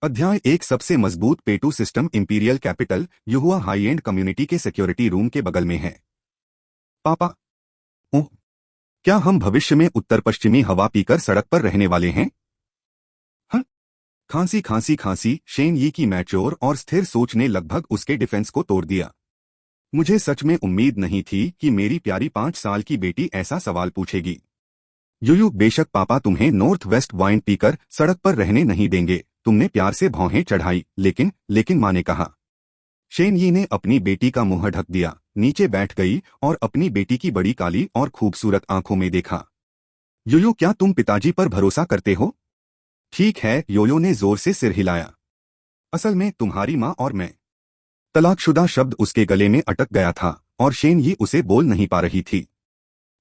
अध्याय एक सबसे मजबूत पेटू system imperial capital Yuhua high end community के सिक्योरिटी रूम के बगल में है। पापा, ओह, क्या हम भविष्य में उत्तर पश्चिमी हवा पीकर सड़क पर रहने वाले हैं? हाँ। खांसी खांसी खांसी। शेन यी की मैच्योर और स्थिर सोच ने लगभग उसके डिफेंस को तोड़ दिया। मुझे सच में उम्मीद नहीं थी कि मेरी प्यारी 5 साल की बेटी ऐसा सवाल पूछेगी। यूयू, बेशक पापा तुम्हें नॉर्थ वेस्ट वाइन पीकर सड़क पर रहने नहीं देंगे। तुमने प्यार से भौहें चढ़ाई, लेकिन माँ ने कहा। शेन यी ने अपनी बेटी का मुंह ढक दिया, नीचे बैठ गई और अपनी बेटी की बड़ी काली और खूबसूरत आंखों में देखा। यूयू, क्या तुम पिताजी पर भरोसा करते हो? ठीक है, योयो ने जोर से सिर हिलाया। असल में तुम्हारी माँ और मैं। तलाकशुदा शब्द उसके गले में अटक गया था और शेन यी उसे बोल नहीं पा रही थी।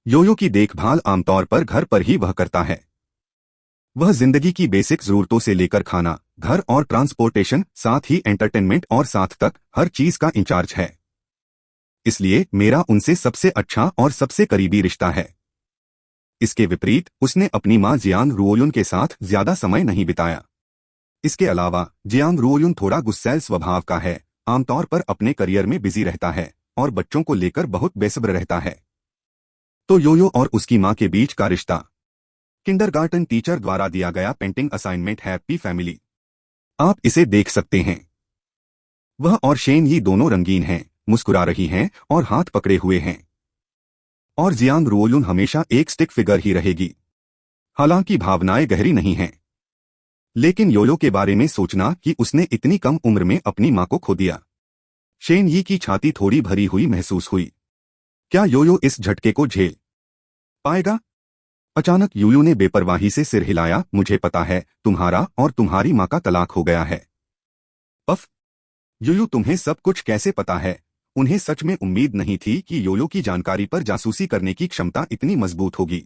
योयो की देखभाल आमतौर पर घर पर ही वह करता है। वह जिंदगी की बेसिक जरूरतों से लेकर खाना, घर और ट्रांसपोर्टेशन, साथ ही एंटरटेनमेंट और साथ तक हर चीज का इंचार्ज है। इसलिए मेरा उनसे सबसे अच्छा और सबसे करीबी रिश्ता है। इसके विपरीत उसने अपनी मां जियांग रुओयुन के साथ ज्यादा समय नहीं बिताया। इसके अलावा जियांग रुओयुन थोड़ा गुस्सैल स्वभाव का है, आमतौर पर अपने करियर में बिजी रहता है और बच्चों को लेकर बहुत बेसब्र रहता है। तो योयो और उसकी मां के बीच का रिश्ता किंडरगार्टन टीचर द्वारा दिया गया पेंटिंग असाइनमेंट हैप्पी फैमिली। आप इसे देख सकते हैं। वह और शेन यी दोनों रंगीन हैं, मुस्कुरा रही हैं और हाथ पकड़े हुए हैं। और जियांग रुओयुन हमेशा एक स्टिक फिगर ही रहेगी। हालांकि भावनाएं गहरी नहीं हैं। लेकिन योयो के बारे में सोचना कि उसने इतनी कम उम्र में अपनी मां को खो दिया। शेन यी की छाती थोड़ी भरी हुई महसूस हुई। क्या योयो इस झटके को झेल पाएगा? अचानक यूयू ने बेपरवाही से सिर हिलाया। मुझे पता है, तुम्हारा और तुम्हारी मां का तलाक हो गया है। पफ। यूयू, तुम्हें सब कुछ कैसे पता है? उन्हें सच में उम्मीद नहीं थी कि योयो की जानकारी पर जासूसी करने की क्षमता इतनी मजबूत होगी।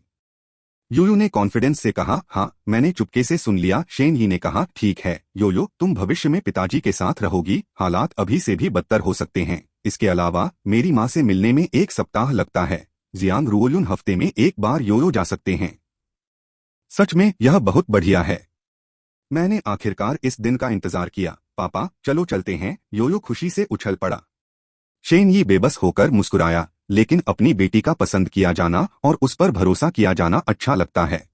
यूयू ने कॉन्फिडेंस से कहा, हाँ, मैंने चुपके से सुन लिया। शेन यी ने कहा, ठीक है योयो, तुम भविष्य में पिताजी के साथ रहोगी। हालात अभी से भी बदतर हो सकते हैं। इसके अलावा मेरी मां से मिलने में 1 सप्ताह लगता है। जियांग रुओयुन हफ्ते में 1 बार योयो जा सकते हैं। सच में यह बहुत बढ़िया है। मैंने आखिरकार इस दिन का इंतजार किया। पापा, चलो चलते हैं। योयो खुशी से उछल पड़ा। शेन यी बेबस होकर मुस्कुराया, लेकिन अपनी बेटी का पसंद किया जाना और उस पर भरोसा किया जाना अच्छा लगता है।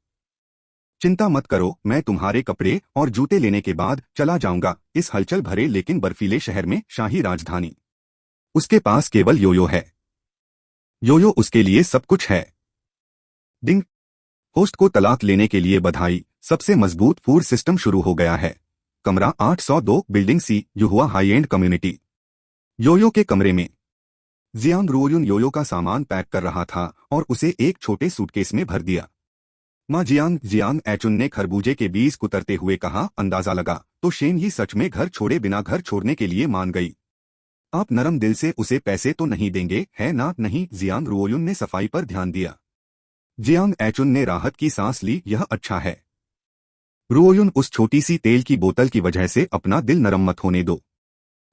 चिंता मत करो, मैं तुम्हारे कपड़े और जूते लेने के बाद चला जाऊंगा इस हलचल भरे लेकिन बर्फीले शहर में, शाही राजधानी। उसके पास केवल योयो है। योयो उसके लिए सब कुछ है। डिंग। होस्ट को तलाक लेने के लिए बधाई। सबसे मजबूत फूड सिस्टम शुरू हो गया है। कमरा 802, building C, Yuhua high end community. Yoyo के कमरे में जियांग रुओयुन योयो का सामान पैक कर रहा था और उसे एक छोटे सूटकेस में भर दिया। मां जियांग एचुन ने खरबूजे के बीज कुतरते हुए कहा। अंदाजा लगा तो शेन यी सच में घर छोड़े बिना घर छोड़ने के लिए मान गई। आप नरम दिल से उसे पैसे तो नहीं देंगे, है ना? नहीं, जियांग रुओयुन ने सफाई पर ध्यान दिया। जियांग एचुन ने राहत की सांस ली। यह अच्छा है। रुओयुन, उस छोटी सी तेल की बोतल की वजह से अपना दिल नरम मत होने दो।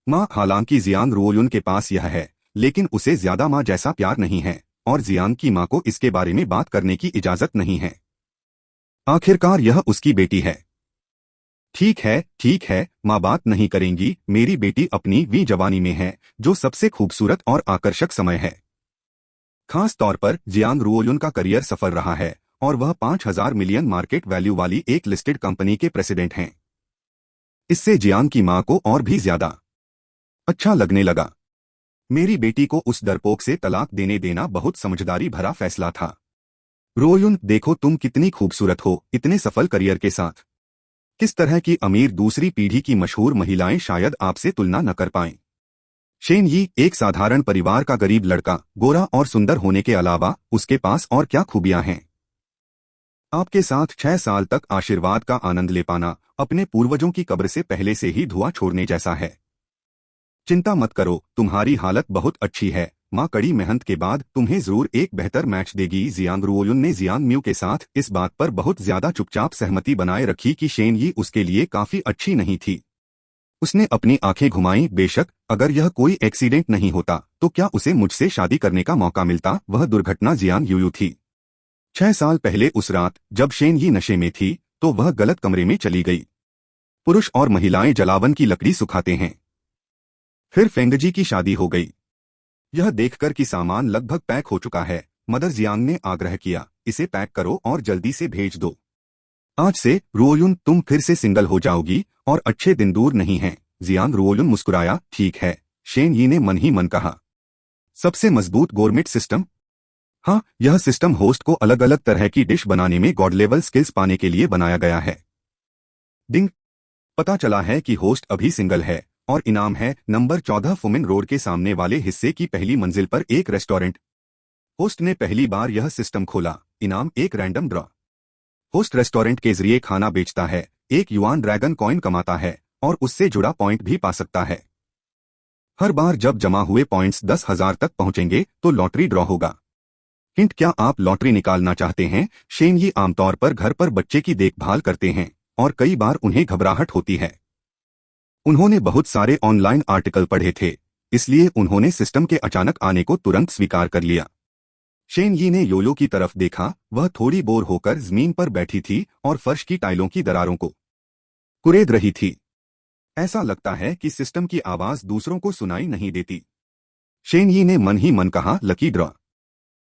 माँ, हालांकि जियांग रुओयुन के पास यह है, लेकिन उसे ज्यादा माँ जैसा प्यार नहीं है और जियांग की माँ को इसके बारे में बात करने की इजाजत नहीं है। आखिरकार यह उसकी बेटी है। ठीक है, माँ बात नहीं करेंगी। मेरी बेटी अपनी जवानी में है, जो सबसे खूबसूरत और आकर्षक समय है। खास तौर पर जियांग रुओयुन का करियर सफल रहा है और वह 5,000 मिलियन मार्केट वैल्यू वाली एक लिस्टेड कंपनी के प्रेसिडेंट हैं। इससे जियांग की मां को और भी ज्यादा अच्छा लगने लगा। मेरी बेटी को उस डरपोक से तलाक देने देना बहुत समझदारी भरा फैसला था। रुओयुन, देखो तुम कितनी खूबसूरत हो, इतने सफल करियर के साथ। किस तरह की अमीर दूसरी पीढ़ी की मशहूर महिलाएं शायद आपसे तुलना न कर पाएं। शेन यी एक साधारण परिवार का गरीब लड़का, गोरा और सुंदर होने के अलावा उसके पास और क्या खूबियां हैं? आपके साथ 6 साल तक आशीर्वाद का आनंद ले पाना अपने पूर्वजों की कब्र से पहले से ही धुआं छोड़ने जैसा है। चिंता मत करो, तुम्हारी हालत बहुत अच्छी है। माँ कड़ी मेहनत के बाद तुम्हें जरूर एक बेहतर मैच देगी। जियांग रुओयुन ने जियांग म्यू के साथ इस बात पर बहुत ज्यादा चुपचाप सहमति बनाए रखी कि शेन यी उसके लिए काफी अच्छी नहीं थी। उसने अपनी आंखें घुमाई। बेशक अगर यह कोई एक्सीडेंट नहीं होता तो क्या उसे मुझसे शादी करने का मौका मिलता? वह दुर्घटना जियांग यूयू थी। 6 साल पहले उस रात जब शेन यी नशे में थी तो वह गलत कमरे में चली गई। पुरुष और महिलाएं जलावन की लकड़ी सुखाते हैं। फिर फेंगजी की शादी हो गई। यह देखकर कि सामान लगभग पैक हो चुका है, मदर जियांग ने आग्रह किया, इसे पैक करो और जल्दी से भेज दो। आज से रुओयुन तुम फिर से सिंगल हो जाओगी और अच्छे दिन दूर नहीं हैं। जियांग रुओयुन मुस्कुराया, ठीक है, शेन यी ने मन ही मन कहा। सबसे मजबूत गोरमेट सिस्टम? हाँ, यह सिस्टम होस्ट को अलग अलग तरह की डिश बनाने में गॉड लेवल स्किल्स पाने के लिए बनाया गया है। डिंग, पता चला है कि होस्ट अभी सिंगल है और इनाम है नंबर 14 फुमिन रोड के सामने वाले हिस्से की पहली मंजिल पर एक रेस्टोरेंट। होस्ट ने पहली बार यह सिस्टम खोला। इनाम एक रैंडम ड्रॉ। होस्ट रेस्टोरेंट के जरिए खाना बेचता है, एक युआन ड्रैगन कॉइन कमाता है और उससे जुड़ा पॉइंट भी पा सकता है। हर बार जब जमा हुए पॉइंट्स 10,000 तक पहुंचेंगे तो लॉटरी ड्रॉ होगा। हिंट, क्या आप लॉटरी निकालना चाहते हैं? शेन यी आमतौर पर घर पर बच्चे की देखभाल करते हैं और कई बार उन्हें घबराहट होती है। उन्होंने बहुत सारे ऑनलाइन आर्टिकल पढ़े थे, इसलिए उन्होंने सिस्टम के अचानक आने को तुरंत स्वीकार कर लिया। शेन यी ने योयो की तरफ देखा। वह थोड़ी बोर होकर जमीन पर बैठी थी और फर्श की टाइलों की दरारों को कुरेद रही थी। ऐसा लगता है कि सिस्टम की आवाज दूसरों को सुनाई नहीं देती। शेन यी ने मन ही मन कहा, लकी ड्रॉ,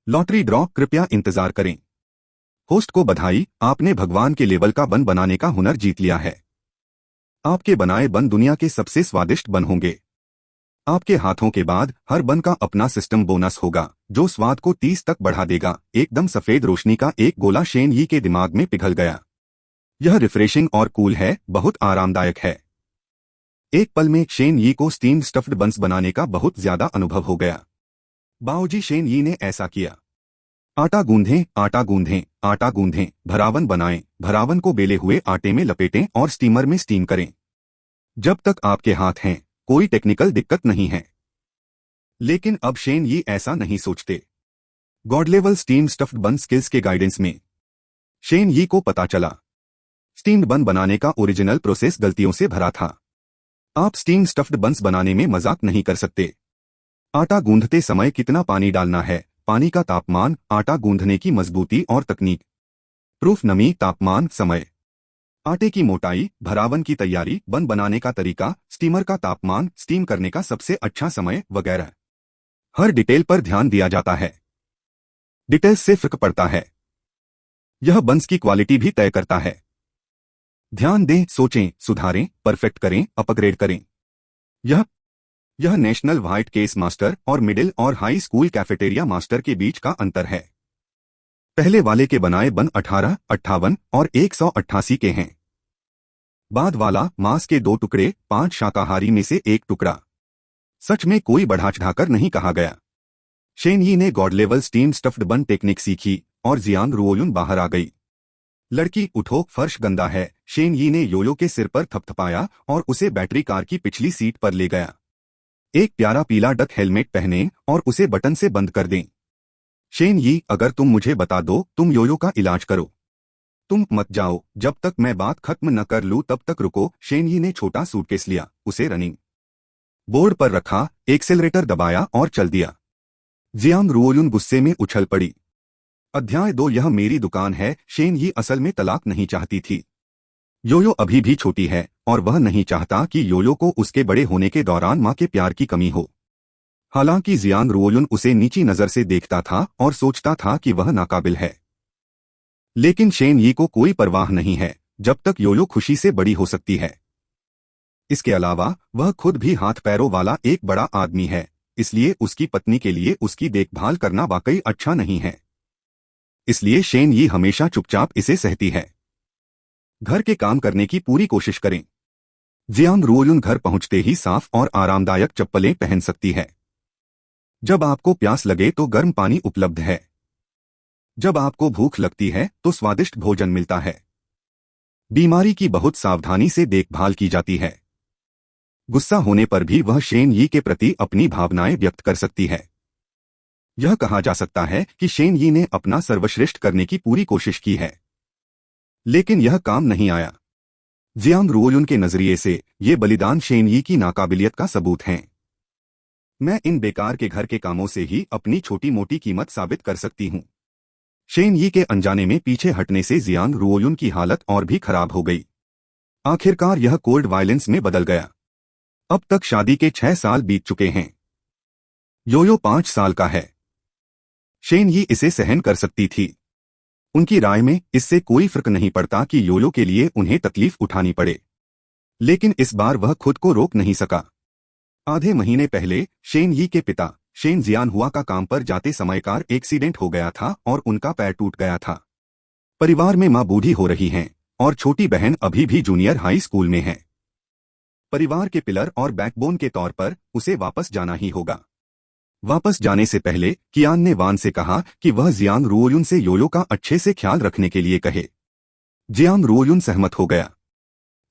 लॉटरी ड्रॉ, कृपया इंतजार करें। होस्ट को बधाई, आपने भगवान के लेवल का बन बनाने का हुनर जीत लिया है। आपके बनाए बन दुनिया के सबसे स्वादिष्ट बन होंगे। आपके हाथों के बाद हर बन का अपना सिस्टम बोनस होगा जो स्वाद को 30 तक बढ़ा देगा। एकदम सफेद रोशनी का एक गोला शेन यी के दिमाग में पिघल गया। यह रिफ्रेशिंग और कूल है, बहुत आरामदायक है। एक पल में शेन यी को स्टीम्ड स्टफ्ड बंस बनाने का बहुत ज्यादा अनुभव हो गया। बाओजी शेन यी ने ऐसा किया। आटा गूंधें, आटा गूंधें, आटा गूंधें, भरावन बनाएं, भरावन को बेले हुए आटे में लपेटें और स्टीमर में स्टीम करें। जब तक आपके हाथ हैं, कोई टेक्निकल दिक्कत नहीं है। लेकिन अब शेन यी ऐसा नहीं सोचते। गॉड लेवल स्टीम स्टफ्ड बन स्किल्स के गाइडेंस में शेन यी को पता चला स्टीम्ड बन बनाने का ओरिजिनल प्रोसेस गलतियों से भरा था। आप स्टीम स्टफ्ड बंस बनाने में मजाक नहीं कर सकते। आटा गूंधते समय कितना पानी डालना है, पानी का तापमान, आटा गूंधने की मजबूती और तकनीक, प्रूफ, नमी, तापमान, समय, आटे की मोटाई, भरावन की तैयारी, बन बनाने का तरीका, स्टीमर का तापमान, स्टीम करने का सबसे अच्छा समय वगैरह। हर डिटेल पर ध्यान दिया जाता है। डिटेल्स से फर्क पड़ता है। यह बंस की क्वालिटी भी तय करता है। ध्यान दें, सोचें, सुधारें, परफेक्ट करें, अपग्रेड करें। यह नेशनल व्हाइट केस मास्टर और मिडिल और हाई स्कूल कैफेटेरिया मास्टर के बीच का अंतर है। पहले वाले के बनाए बन 18, 58 और 188 के हैं। बाद वाला मांस के 2 टुकड़े, 5 शाकाहारी में से 1 टुकड़ा। सच में कोई बढ़ा चढ़ाकर नहीं कहा गया। शेन यी ने गॉड लेवल स्टीम स्टफ्ड बन टेक्निक सीखी और जियांग रुओयुन बाहर आ गई। लड़की, उठो, फर्श गंदा है। शेन यी ने योयो के सिर पर थपथपाया और उसे बैटरी कार की पिछली सीट पर ले गया। एक प्यारा पीला डक हेलमेट पहने और उसे बटन से बंद कर दें। शेन यी, अगर तुम मुझे बता दो तुम योयो का इलाज करो। तुम मत जाओ, जब तक मैं बात खत्म न कर लूं तब तक रुको। शेन यी ने छोटा सूटकेस लिया, उसे रनिंग बोर्ड पर रखा, एक्सेलरेटर दबाया और चल दिया। जियांग रुओयुन गुस्से में उछल पड़ी। अध्याय 2, यह मेरी दुकान है। शेन यी असल में तलाक नहीं चाहती थी। योयो अभी भी छोटी है और वह नहीं चाहता कि योयो को उसके बड़े होने के दौरान मां के प्यार की कमी हो। हालांकि जियांग रुओयुन उसे नीची नजर से देखता था और सोचता था कि वह नाकाबिल है। लेकिन शेन यी को कोई परवाह नहीं है जब तक योयो खुशी से बड़ी हो सकती है। इसके अलावा वह खुद भी हाथ पैरों वाला एक बड़ा आदमी है, इसलिए उसकी पत्नी के लिए उसकी देखभाल करना वाकई अच्छा नहीं है। इसलिए शेन यी हमेशा चुपचाप इसे सहती है। घर के काम करने की पूरी कोशिश करें। जियांग रुओयुन घर पहुंचते ही साफ और आरामदायक चप्पलें पहन सकती है। जब आपको प्यास लगे तो गर्म पानी उपलब्ध है। जब आपको भूख लगती है तो स्वादिष्ट भोजन मिलता है। बीमारी की बहुत सावधानी से देखभाल की जाती है। गुस्सा होने पर भी वह शेन यी के प्रति अपनी भावनाएं व्यक्त कर सकती है। यह कहा जा सकता है कि शेन यी ने अपना सर्वश्रेष्ठ करने की पूरी कोशिश की है, लेकिन यह काम नहीं आया। जियांग रुओयुन के नजरिए से ये बलिदान शेन यी की नाकाबिलियत का सबूत हैं। मैं इन बेकार के घर के कामों से ही अपनी छोटी मोटी कीमत साबित कर सकती हूँ। शेन यी के अनजाने में पीछे हटने से जियांग रुओयुन की हालत और भी खराब हो गई। आखिरकार यह कोल्ड वायलेंस में बदल गया। अब तक शादी के 6 साल बीत चुके हैं। योयो 5 साल का है। शेन ही इसे सहन कर सकती थी। उनकी राय में इससे कोई फर्क नहीं पड़ता कि योयो के लिए उन्हें तकलीफ उठानी पड़े, लेकिन इस बार वह खुद को रोक नहीं सका। आधे महीने पहले शेन यी के पिता शेन जियानहुआ का काम पर जाते समय कार एक्सीडेंट हो गया था और उनका पैर टूट गया था। परिवार में मां बूढ़ी हो रही हैं और छोटी बहन अभी भी जूनियर हाई स्कूल में है। परिवार के पिलर और बैकबोन के तौर पर उसे वापस जाना ही होगा। वापस जाने से पहले कियान ने वान से कहा कि वह जियांग रुओयुन से योयो का अच्छे से ख्याल रखने के लिए कहे। जियांग रुओयुन सहमत हो गया,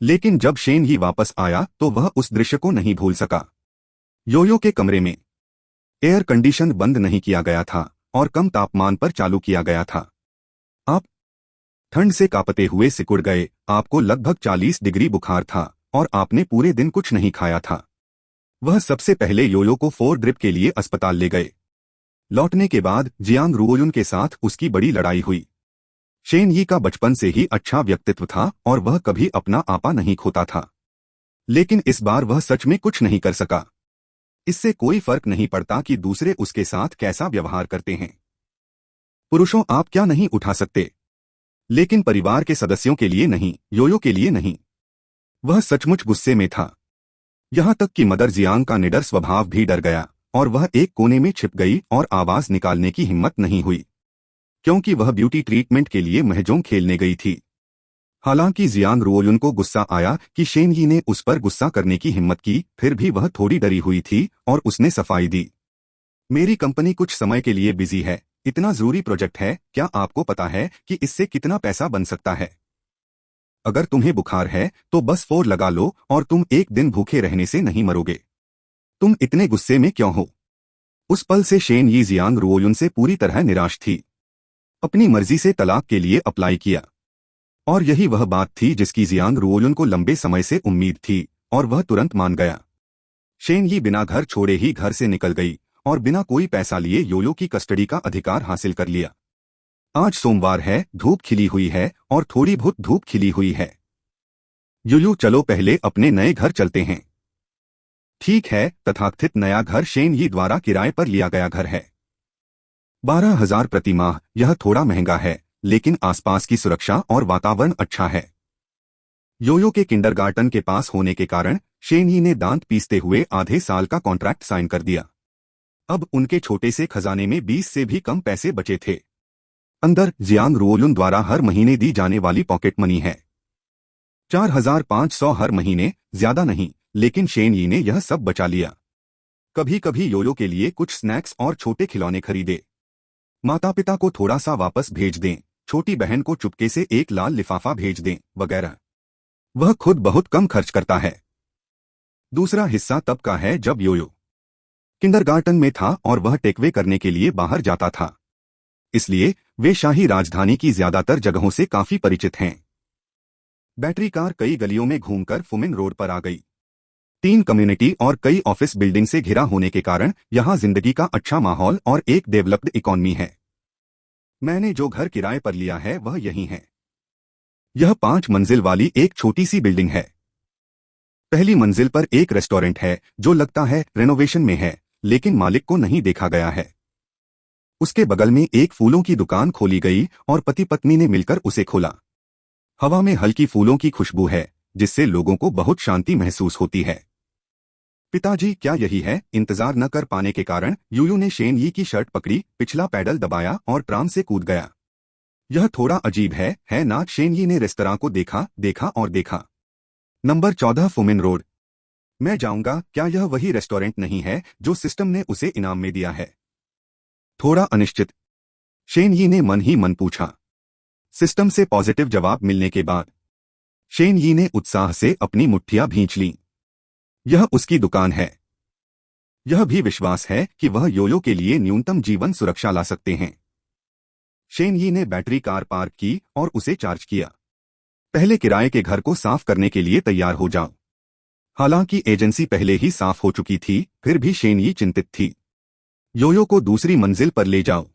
लेकिन जब शेन ही वापस आया तो वह उस दृश्य को नहीं भूल सका। योयो के कमरे में एयर कंडीशन बंद नहीं किया गया था और कम तापमान पर चालू किया गया था। आप ठंड से कांपते हुए सिकुड़ गए। आपको लगभग 40 डिग्री बुखार था और आपने पूरे दिन कुछ नहीं खाया था। वह सबसे पहले योयो को 4 ड्रिप के लिए अस्पताल ले गए। लौटने के बाद जियांग रुओयुन के साथ उसकी बड़ी लड़ाई हुई। शेन यी का बचपन से ही अच्छा व्यक्तित्व था और वह कभी अपना आपा नहीं खोता था, लेकिन इस बार वह सच में कुछ नहीं कर सका। इससे कोई फर्क नहीं पड़ता कि दूसरे उसके साथ कैसा व्यवहार करते हैं। पुरुषों, आप क्या नहीं उठा सकते, लेकिन परिवार के सदस्यों के लिए नहीं, योयो के लिए नहीं। वह सचमुच गुस्से में था। यहां तक कि मदर जियांग का निडर स्वभाव भी डर गया और वह एक कोने में छिप गई और आवाज निकालने की हिम्मत नहीं हुई, क्योंकि वह ब्यूटी ट्रीटमेंट के लिए महजोंग खेलने गई थी। हालांकि जियांग रुओयुन को गुस्सा आया कि शेन यी ने उस पर गुस्सा करने की हिम्मत की, फिर भी वह थोड़ी डरी हुई थी और उसने सफाई दी। मेरी कंपनी कुछ समय के लिए बिजी है। इतना जरूरी प्रोजेक्ट है। क्या आपको पता है कि इससे कितना पैसा बन सकता है? अगर तुम्हें बुखार है तो बस 4 लगा लो और तुम एक दिन भूखे रहने से नहीं मरोगे। तुम इतने गुस्से में क्यों हो? उस पल से शेन यी जियांग रुओयुन से पूरी तरह निराश थी। अपनी मर्जी से तलाक के लिए अप्लाई किया, और यही वह बात थी जिसकी जियांग रुओयुन को लंबे समय से उम्मीद थी, और वह तुरंत मान गया। शेन यी बिना घर छोड़े ही घर से निकल गई और बिना कोई पैसा लिए योयो की कस्टडी का अधिकार हासिल कर लिया। आज सोमवार है, धूप खिली हुई है और थोड़ी बहुत धूप खिली हुई है। युयू, चलो पहले अपने नए घर चलते हैं। ठीक है। तथाकथित नया घर शेन यी द्वारा किराए पर लिया गया घर है। 12,000 प्रति माह। यह थोड़ा महंगा है, लेकिन आसपास की सुरक्षा और वातावरण अच्छा है। योयो के किंडरगार्टन के पास होने के कारण शेन यी ने दांत पीसते हुए आधे साल का कॉन्ट्रैक्ट साइन कर दिया। अब उनके छोटे से खजाने में 20 से भी कम पैसे बचे थे। अंदर जियांग रुओयुन द्वारा हर महीने दी जाने वाली पॉकेट मनी है 4,500 हर महीने। ज्यादा नहीं, लेकिन शेन यी ने यह सब बचा लिया। कभी कभी योयो के लिए कुछ स्नैक्स और छोटे खिलौने खरीदे। माता पिता को थोड़ा सा वापस भेज दें, छोटी बहन को चुपके से एक लाल लिफाफा भेज दें, वगैरह। वह खुद बहुत कम खर्च करता है। दूसरा हिस्सा तब का है जब योयो किंडरगार्टन में था और वह टेकवे करने के लिए बाहर जाता था, इसलिए वे शाही राजधानी की ज्यादातर जगहों से काफी परिचित हैं। बैटरी कार कई गलियों में घूमकर फुमिन रोड पर आ गई। 3 कम्युनिटी और कई ऑफिस बिल्डिंग से घिरा होने के कारण यहां जिंदगी का अच्छा माहौल और एक डेवलप्ड इकोनॉमी है। मैंने जो घर किराए पर लिया है वह यही है। यह 5 मंजिल वाली एक छोटी सी बिल्डिंग है। पहली मंजिल पर एक रेस्टोरेंट है जो लगता है रेनोवेशन में है, लेकिन मालिक को नहीं देखा गया है। उसके बगल में एक फूलों की दुकान खोली गई और पति पत्नी ने मिलकर उसे खोला। हवा में हल्की फूलों की खुशबू है, जिससे लोगों को बहुत शांति महसूस होती है। पिताजी, क्या यही है? इंतजार न कर पाने के कारण युयू ने शेन यी की शर्ट पकड़ी, पिछला पैडल दबाया और ट्राम से कूद गया। यह थोड़ा अजीब है ना? शेन यी ने रेस्तरां को देखा और देखा। Number 14 Fumin road. मैं जाऊंगा। क्या यह वही रेस्टोरेंट नहीं है जो सिस्टम ने उसे इनाम में दिया है? थोड़ा अनिश्चित शेन यी ने मन ही मन पूछा। सिस्टम से पॉजिटिव जवाब मिलने के बाद शेन यी ने उत्साह से अपनी मुट्ठियां भींच लीं। यह उसकी दुकान है। यह भी विश्वास है कि वह योयो के लिए न्यूनतम जीवन सुरक्षा ला सकते हैं। शेन यी ने बैटरी कार पार्क की और उसे चार्ज किया। पहले किराए के घर को साफ करने के लिए तैयार हो जाओ। हालांकि एजेंसी पहले ही साफ हो चुकी थी, फिर भी शेन यी चिंतित थी। योयो को दूसरी मंजिल पर ले जाओ।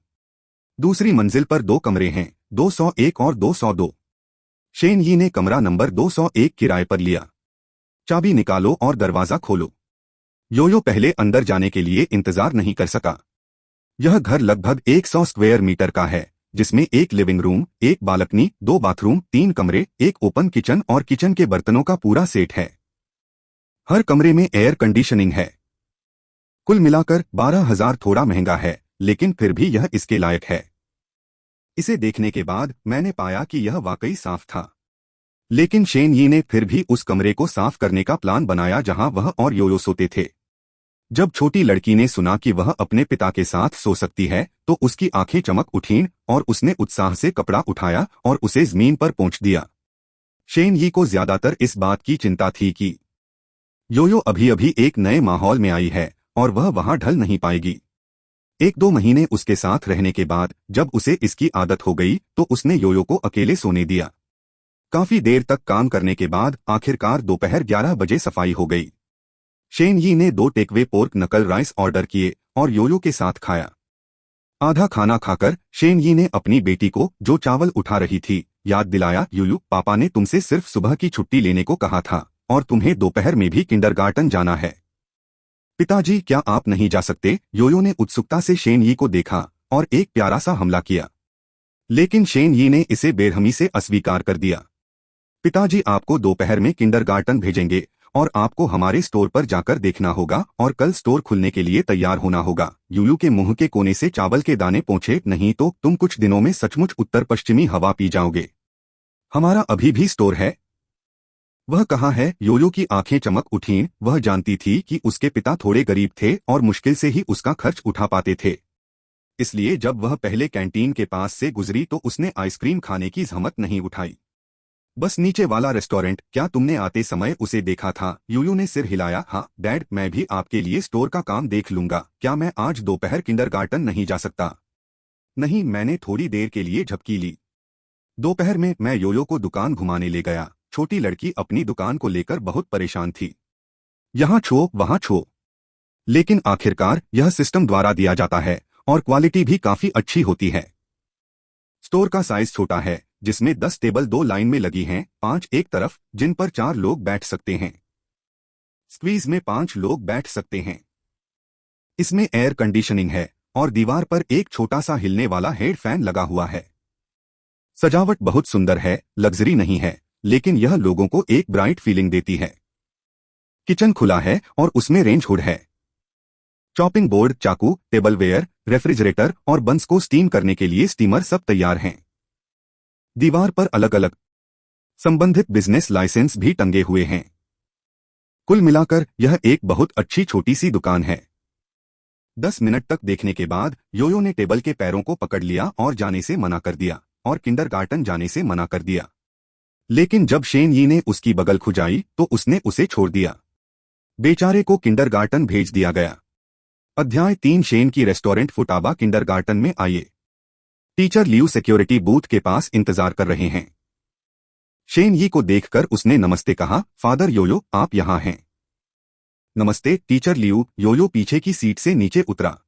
दूसरी मंजिल पर 2 कमरे हैं, 201 और 202। शेन यी ने कमरा नंबर 201 किराए पर लिया। चाबी निकालो और दरवाजा खोलो। योयो पहले अंदर जाने के लिए इंतजार नहीं कर सका। यह घर लगभग 100 स्क्वायर मीटर का है, जिसमें एक लिविंग रूम, एक बालकनी, 2 बाथरूम, 3 कमरे, एक ओपन किचन और किचन के बर्तनों का पूरा सेट है। हर कमरे में एयर कंडीशनिंग है। कुल मिलाकर 12,000 थोड़ा महंगा है, लेकिन फिर भी यह इसके लायक है। इसे देखने के बाद मैंने पाया कि यह वाकई साफ था। लेकिन शेन यी ने फिर भी उस कमरे को साफ करने का प्लान बनाया जहां वह और योयो सोते थे। जब छोटी लड़की ने सुना कि वह अपने पिता के साथ सो सकती है, तो उसकी आंखें चमक उठीं और उसने उत्साह से कपड़ा उठाया और उसे जमीन पर पोंछ दिया। शेन यी को ज्यादातर इस बात की चिंता थी कि योयो अभी अभी एक नए माहौल में आई है और वह वहां ढल नहीं पाएगी। 1-2 महीने उसके साथ रहने के बाद जब उसे इसकी आदत हो गई तो उसने योयो को अकेले सोने दिया। काफी देर तक काम करने के बाद आखिरकार दोपहर 11 बजे सफाई हो गई। शेन यी ने 2 टेकवे पोर्क नकल राइस ऑर्डर किए और योयो के साथ खाया। आधा खाना खाकर शेन यी ने अपनी बेटी को, जो चावल उठा रही थी, याद दिलाया, योयो, पापा ने तुमसे सिर्फ सुबह की छुट्टी लेने को कहा था और तुम्हें दोपहर में भी किंडरगार्टन जाना है। पिताजी, क्या आप नहीं जा सकते? योयो ने उत्सुकता से शेन यी को देखा और एक प्यारा सा हमला किया, लेकिन शेन यी ने इसे बेरहमी से अस्वीकार कर दिया। पिताजी आपको दोपहर में किंडरगार्टन भेजेंगे और आपको हमारे स्टोर पर जाकर देखना होगा और कल स्टोर खुलने के लिए तैयार होना होगा। योयो के मुंह के कोने से चावल के दाने पोंछे, नहीं तो तुम कुछ दिनों में सचमुच उत्तर पश्चिमी हवा पी जाओगे। हमारा अभी भी स्टोर है। वह कहाँ है? योयो की आंखें चमक उठीं। वह जानती थी कि उसके पिता थोड़े गरीब थे और मुश्किल से ही उसका खर्च उठा पाते थे। इसलिए जब वह पहले कैंटीन के पास से गुजरी तो उसने आइसक्रीम खाने की जहमत नहीं उठाई। बस नीचे वाला रेस्टोरेंट। क्या तुमने आते समय उसे देखा था? योयो ने सिर हिलाया। हाँ डैड, मैं भी आपके लिए स्टोर का काम देख लूंगा। क्या मैं आज दोपहर किंडरगार्टन नहीं जा सकता? नहीं, मैंने थोड़ी देर के लिए झपकी ली। दोपहर में मैं योयो को दुकान घुमाने ले गया। छोटी लड़की अपनी दुकान को लेकर बहुत परेशान थी। यहाँ छो, वहाँ छो। लेकिन आखिरकार यह सिस्टम द्वारा दिया जाता है और क्वालिटी भी काफी अच्छी होती है। स्टोर का साइज छोटा है, जिसमें 10 टेबल 2 लाइन में लगी हैं, 5 एक तरफ, जिन पर 4 लोग बैठ सकते हैं। स्क्वीज में 5 लोग बैठ सकते हैं। इसमें एयर कंडीशनिंग है और दीवार पर एक छोटा सा हिलने वाला हेड फैन लगा हुआ है। सजावट बहुत सुंदर है, लग्जरी नहीं है, लेकिन यह लोगों को एक ब्राइट फीलिंग देती है। किचन खुला है और उसमें रेंज हुड है। चॉपिंग बोर्ड, चाकू, टेबलवेयर, रेफ्रिजरेटर और बंस को स्टीम करने के लिए स्टीमर सब तैयार हैं। दीवार पर अलग अलग संबंधित बिजनेस लाइसेंस भी टंगे हुए हैं। कुल मिलाकर यह एक बहुत अच्छी छोटी सी दुकान है। 10 मिनट तक देखने के बाद योयो ने टेबल के पैरों को पकड़ लिया और जाने से मना कर दिया और किंडरगार्टन जाने से मना कर दिया। लेकिन जब शेन यी ने उसकी बगल खुजाई तो उसने उसे छोड़ दिया। बेचारे को किंडरगार्टन भेज दिया गया। अध्याय 3। शेन की रेस्टोरेंट फुटाबा किंडरगार्टन में आइए। टीचर लियू सिक्योरिटी बूथ के पास इंतजार कर रहे हैं। शेन यी को देखकर उसने नमस्ते कहा। फादर योयो, आप यहाँ हैं? नमस्ते टीचर लियू। योयो पीछे की सीट से नीचे उतरा।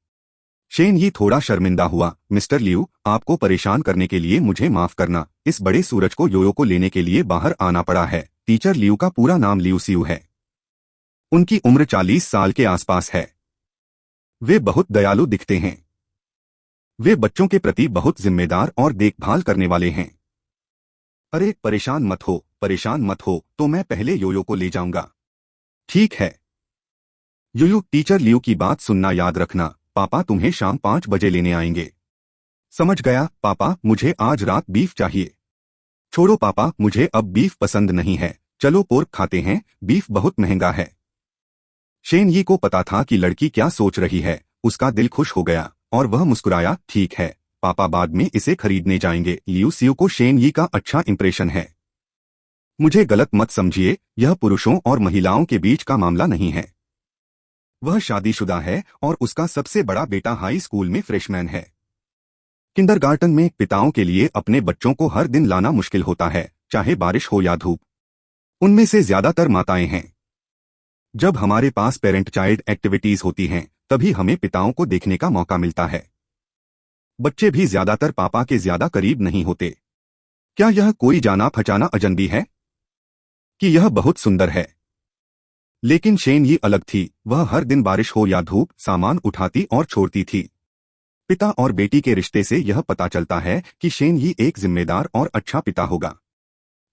शेन यी थोड़ा शर्मिंदा हुआ। मिस्टर लियू, आपको परेशान करने के लिए मुझे माफ करना। इस बड़े सूरज को योयो को लेने के लिए बाहर आना पड़ा है। टीचर लियू का पूरा नाम लियू सियू है। उनकी उम्र 40 साल के आसपास है। वे बहुत दयालु दिखते हैं। वे बच्चों के प्रति बहुत जिम्मेदार और देखभाल करने वाले हैं। अरे परेशान मत हो, परेशान मत हो, तो मैं पहले योयो को ले जाऊंगा। ठीक है योयो। टीचर लियू की बात सुनना याद रखना। पापा तुम्हें शाम 5 बजे लेने आएंगे। समझ गया पापा, मुझे आज रात बीफ चाहिए। छोड़ो पापा, मुझे अब बीफ पसंद नहीं है। चलो पोर्क खाते हैं, बीफ बहुत महंगा है। शेन यी को पता था कि लड़की क्या सोच रही है। उसका दिल खुश हो गया और वह मुस्कुराया। ठीक है पापा, बाद में इसे खरीदने जाएंगे। लियू सियू को शेन यी का अच्छा इंप्रेशन है। मुझे गलत मत समझिए, यह पुरुषों और महिलाओं के बीच का मामला नहीं है। वह शादीशुदा है और उसका सबसे बड़ा बेटा हाई स्कूल में फ्रेशमैन है। किंडरगार्टन में पिताओं के लिए अपने बच्चों को हर दिन लाना मुश्किल होता है, चाहे बारिश हो या धूप। उनमें से ज्यादातर माताएं हैं। जब हमारे पास पेरेंट चाइल्ड एक्टिविटीज होती हैं, तभी हमें पिताओं को देखने का मौका मिलता है। बच्चे भी ज्यादातर पापा के ज्यादा करीब नहीं होते। क्या यह कोई जाना पहचाना अजनबी है कि यह बहुत सुंदर है? लेकिन शेन ये अलग थी। वह हर दिन बारिश हो या धूप सामान उठाती और छोड़ती थी। पिता और बेटी के रिश्ते से यह पता चलता है कि शेन ये एक जिम्मेदार और अच्छा पिता होगा।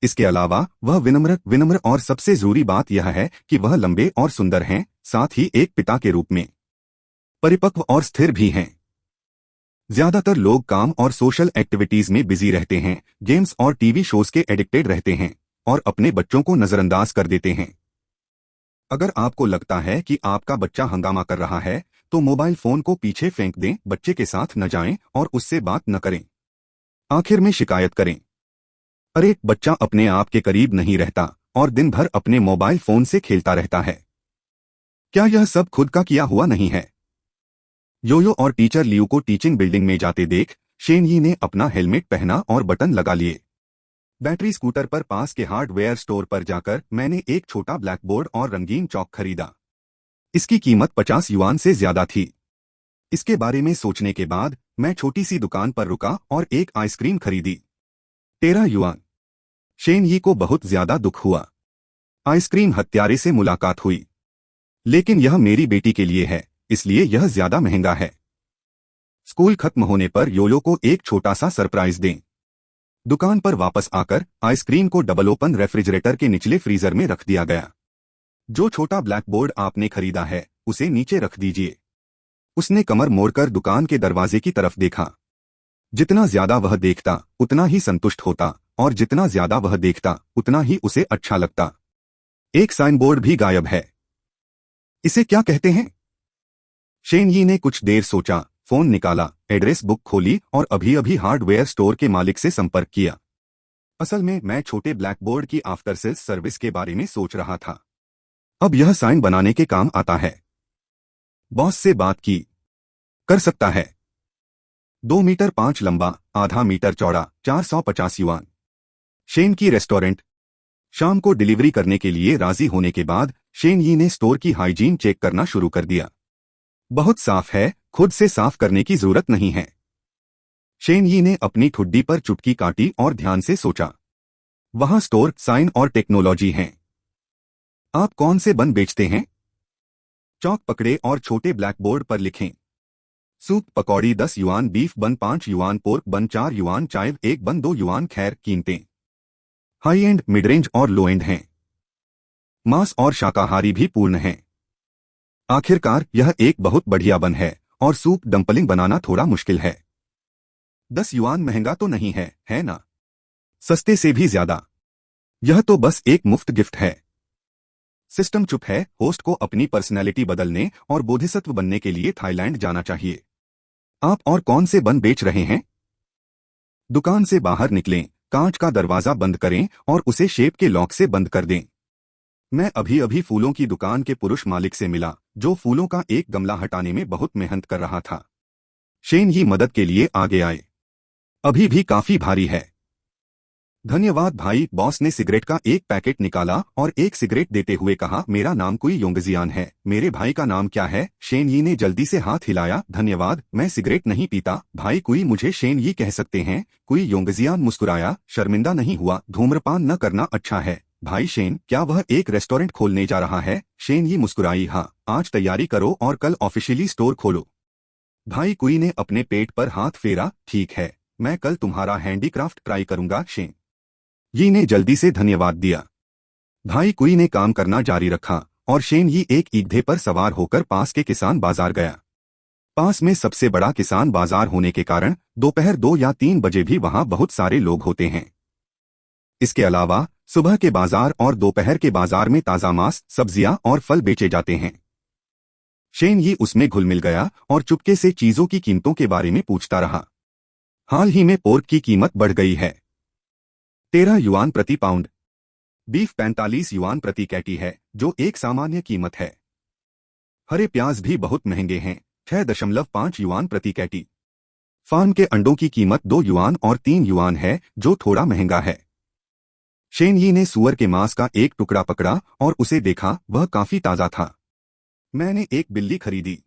इसके अलावा वह विनम्र और सबसे जरूरी बात यह है कि वह लंबे और सुंदर हैं, साथ ही एक पिता के रूप में परिपक्व और स्थिर भी हैं। ज्यादातर लोग काम और सोशल एक्टिविटीज में बिजी रहते हैं, गेम्स और टीवी शोज के एडिक्टेड रहते हैं और अपने बच्चों को नजरअंदाज कर देते हैं। अगर आपको लगता है कि आपका बच्चा हंगामा कर रहा है, तो मोबाइल फोन को पीछे फेंक दें, बच्चे के साथ न जाएं और उससे बात न करें। आखिर में शिकायत करें। अरे, बच्चा अपने आप के करीब नहीं रहता और दिन भर अपने मोबाइल फोन से खेलता रहता है। क्या यह सब खुद का किया हुआ नहीं है? योयो और टीचर लियू को टीचिंग बिल्डिंग में जाते देख शेन यी ने अपना हेलमेट पहना और बटन लगा लिए। बैटरी स्कूटर पर पास के हार्डवेयर स्टोर पर जाकर मैंने एक छोटा ब्लैकबोर्ड और रंगीन चौक खरीदा। इसकी कीमत 50 युआन से ज्यादा थी। इसके बारे में सोचने के बाद मैं छोटी सी दुकान पर रुका और एक आइसक्रीम खरीदी। 13 युआन। शेन यी को बहुत ज्यादा दुख हुआ। आइसक्रीम हत्यारे से मुलाकात हुई। लेकिन यह मेरी बेटी के लिए है, इसलिए यह ज्यादा महंगा है। स्कूल खत्म होने पर योयो को एक छोटा सा सरप्राइज दें। दुकान पर वापस आकर आइसक्रीम को डबल ओपन रेफ्रिजरेटर के निचले फ्रीजर में रख दिया गया। जो छोटा ब्लैकबोर्ड आपने खरीदा है, उसे नीचे रख दीजिए। उसने कमर मोड़कर दुकान के दरवाजे की तरफ देखा। जितना ज्यादा वह देखता उतना ही संतुष्ट होता और जितना ज्यादा वह देखता उतना ही उसे अच्छा लगता। एक साइन बोर्ड भी गायब है। इसे क्या कहते हैं? शेन यी ने कुछ देर सोचा, फोन निकाला, एड्रेस बुक खोली और अभी अभी हार्डवेयर स्टोर के मालिक से संपर्क किया। असल में मैं छोटे ब्लैकबोर्ड की आफ्टर सेल्स सर्विस के बारे में सोच रहा था। अब यह साइन बनाने के काम आता है। बॉस से बात की। कर सकता है। 2 मीटर 5 लंबा, आधा मीटर चौड़ा, 450 युआन। शेन की रेस्टोरेंट। शाम को डिलीवरी करने के लिए राजी होने के बाद शेन यी ने स्टोर की हाइजीन चेक करना शुरू कर दिया। बहुत साफ है, खुद से साफ करने की जरूरत नहीं है। शेन यी ने अपनी ठुड्डी पर चुटकी काटी और ध्यान से सोचा। वहां स्टोर साइन और टेक्नोलॉजी हैं। आप कौन से बन बेचते हैं? चौक पकड़े और छोटे ब्लैकबोर्ड पर लिखें। सूप पकौड़ी 10 युआन, बीफ बन 5 युआन, पोर्क बन 4 युआन, चाय 1 बन 2 युआन। खैर, कीमतें हाई एंड, मिड रेंज और लो एंड हैं। मांस और शाकाहारी भी पूर्ण हैं। आखिरकार यह एक बहुत बढ़िया बन है और सूप डंपलिंग बनाना थोड़ा मुश्किल है। 10 युआन महंगा तो नहीं है, है ना? सस्ते से भी ज्यादा। यह तो बस एक मुफ्त गिफ्ट है। सिस्टम चुप है। होस्ट को अपनी पर्सनैलिटी बदलने और बोधिसत्व बनने के लिए थाईलैंड जाना चाहिए। आप और कौन से बन बेच रहे हैं? दुकान से बाहर निकलें, कांच का दरवाजा बंद करें और उसे शेप के लॉक से बंद कर दें। मैं अभी अभी फूलों की दुकान के पुरुष मालिक से मिला, जो फूलों का एक गमला हटाने में बहुत मेहनत कर रहा था। शेन यी मदद के लिए आगे आए। अभी भी काफी भारी है। धन्यवाद भाई। बॉस ने सिगरेट का एक पैकेट निकाला और एक सिगरेट देते हुए कहा, मेरा नाम कुई योंगजियान है। मेरे भाई का नाम क्या है? शेन यी ने जल्दी से हाथ हिलाया। धन्यवाद, मैं सिगरेट नहीं पीता। भाई कुई मुझे शेन यी कह सकते हैं। कुई योंगजियान मुस्कुराया, शर्मिंदा नहीं हुआ। धूम्रपान न करना अच्छा है। भाई शेन, क्या वह एक रेस्टोरेंट खोलने जा रहा है? शेन यी मुस्कुराई, हाँ, आज तैयारी करो और कल ऑफिशियली स्टोर खोलो। भाई कुई ने अपने पेट पर हाथ फेरा। ठीक है, मैं कल तुम्हारा हैंडीक्राफ्ट ट्राई करूंगा। शेन यी ने जल्दी से धन्यवाद दिया। भाई कुई ने काम करना जारी रखा और शेन यी एक ईगधे पर सवार होकर पास के किसान बाजार गया। पास में सबसे बड़ा किसान बाजार होने के कारण दोपहर 2 या 3 बजे भी वहां बहुत सारे लोग होते हैं। इसके अलावा सुबह के बाजार और दोपहर के बाजार में ताजा मांस, सब्जियां और फल बेचे जाते हैं। शेन यी उसमें घुल मिल गया और चुपके से चीजों की कीमतों के बारे में पूछता रहा। हाल ही में पोर्क की कीमत बढ़ गई है। 13 युआन प्रति पाउंड। बीफ 45 युआन प्रति कैटी है, जो एक सामान्य कीमत है। हरे प्याज भी बहुत महंगे हैं, 6.5 युआन प्रति कैटी। फार्म के अंडों की कीमत 2 युआन और 3 युआन है, जो थोड़ा महंगा है। शेन यी ने सूअर के मांस का एक टुकड़ा पकड़ा और उसे देखा, वह काफी ताजा था। मैंने एक बिल्ली खरीदी।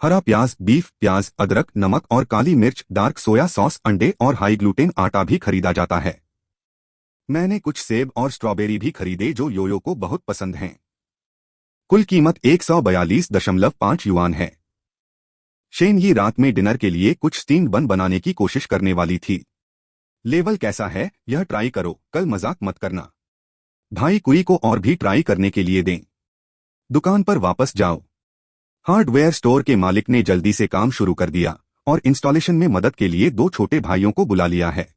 हरा प्याज, बीफ, प्याज, अदरक, नमक और काली मिर्च, डार्क सोया सॉस, अंडे और हाई ग्लूटेन आटा भी खरीदा जाता है। मैंने कुछ सेब और स्ट्रॉबेरी भी खरीदे जो योयो को बहुत पसंद हैं। कुल कीमत 142.5 युआन है। शेन ये रात में डिनर के लिए कुछ स्टीम्ड बन बनाने की कोशिश करने वाली थी। लेवल कैसा है यह ट्राई करो, कल मजाक मत करना। भाई कुई को और भी ट्राई करने के लिए दें। दुकान पर वापस जाओ। हार्डवेयर स्टोर के मालिक ने जल्दी से काम शुरू कर दिया और इंस्टॉलेशन में मदद के लिए 2 छोटे भाइयों को बुला लिया है।